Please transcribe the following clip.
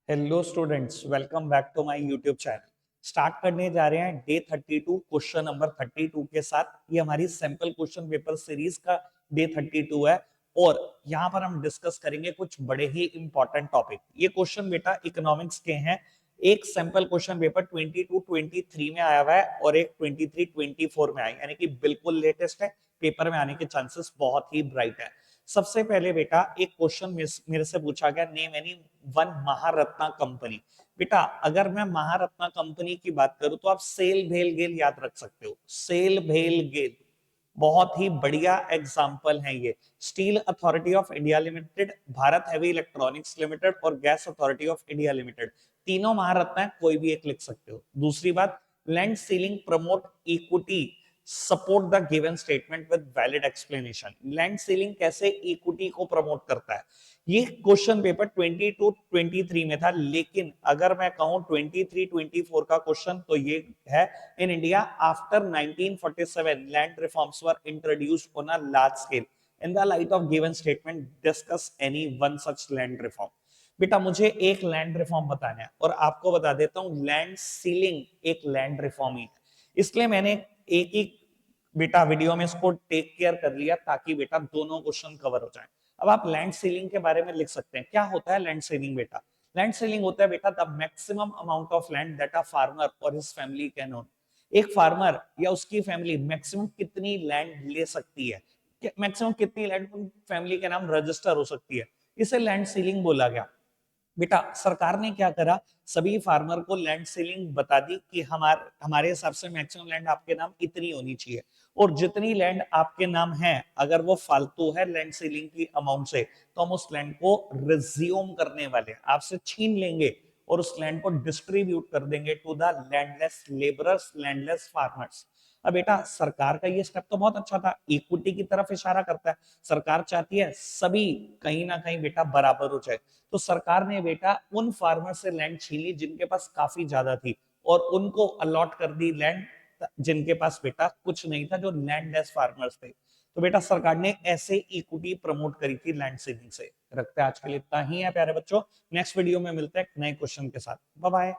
Hello students, welcome back to my YouTube channel. Start करने जा रहे हैं डे 32 क्वेश्चन नंबर 32 के साथ। ये हमारी सैंपल क्वेश्चन पेपर सीरीज का डे 32 है और यहाँ पर हम डिस्कस करेंगे कुछ बड़े ही इंपॉर्टेंट टॉपिक। ये क्वेश्चन बेटा इकोनॉमिक्स के हैं। एक सैंपल क्वेश्चन पेपर 22-23 में आया हुआ है और एक 23-24 में आया, यानी कि बिल्कुल लेटेस्ट है। पेपर में आने के चांसेस बहुत ही ब्राइट है। सबसे पहले बेटा एक क्वेश्चन मेरे से पूछा गया, name any one Maharatna company. बेटा अगर मैं महारत्ना कंपनी की बात करूं तो आप सेल भेल गेल याद रख सकते हो। सेल भेल गेल बहुत ही बढ़िया एग्जाम्पल है ये। Steel authority of India limited, Bharat heavy electronics limited और gas authority of India limited, तीनों महारत्ना है, कोई भी एक लिख सकते हो। दूसरी बात, land ceiling promote equity support the given statement with valid explanation. Land ceiling कैसे इक्विटी को प्रमोट करता है, ये क्वेश्चन पेपर 22-23 में था, लेकिन अगर मैं कहूं 23-24 का क्वेश्चन तो ये है, in India after 1947 land reforms were introduced on a large scale. In the light of given statement discuss any one such land reform. बेटा मुझे एक लैंड रिफॉर्म बताना है और आपको बता देता हूं लैंड सीलिंग एक लैंड रिफॉर्म ही है, इसलिए मैंने एक ही बेटा वीडियो में इसको टेक केयर कर लिया ताकि बेटा दोनों क्वेश्चन कवर हो जाए। अब आप लैंड सीलिंग के बारे में लिख सकते हैं। क्या होता है लैंड सीलिंग बेटा? लैंड सीलिंग होता है बेटा the maximum amount of land that a farmer और हिज फैमिली कैन ओन। एक फार्मर या उसकी फैमिली मैक्सिमम कितनी लैंड ले सकती है, मैक्सिमम कितनी लैंड फैमिली के नाम रजिस्टर हो सकती है, इसे लैंड सीलिंग बोला गया। बेटा सरकार ने क्या करा, सभी फार्मर को लैंड सीलिंग बता दी कि हमारे हिसाब से मैक्सिमम लैंड आपके नाम इतनी होनी चाहिए, और जितनी लैंड आपके नाम है अगर वो फालतू है लैंड सीलिंग की अमाउंट से तो हम उस लैंड को रिज्यूम करने वाले हैं, आपसे छीन लेंगे और उस लैंड को डिस्ट्रीब्यूट कर देंगे to the landless labourers, landless farmers. अब बेटा सरकार का ये स्टेप तो बहुत अच्छा था, इक्विटी की तरफ इशारा करता है। सरकार चाहती है सभी कहीं ना कहीं बेटा बराबर हो जाए, तो सरकार ने बेटा उन फार्मर से लैंड छीन ली जिनके पास काफी ज्यादा थी और उनको अलॉट कर दी लैंड जिनके पास बेटा कुछ नहीं था, जो लैंडलेस फार्मर्स थे। तो बेटा सरकार ने ऐसे इक्विटी प्रमोट करी थी लैंड सीलिंग से। रखते हैं आज के लिए इतना ही है प्यारे बच्चों, नेक्स्ट वीडियो में मिलते हैं नए क्वेश्चन के साथ। Bye bye.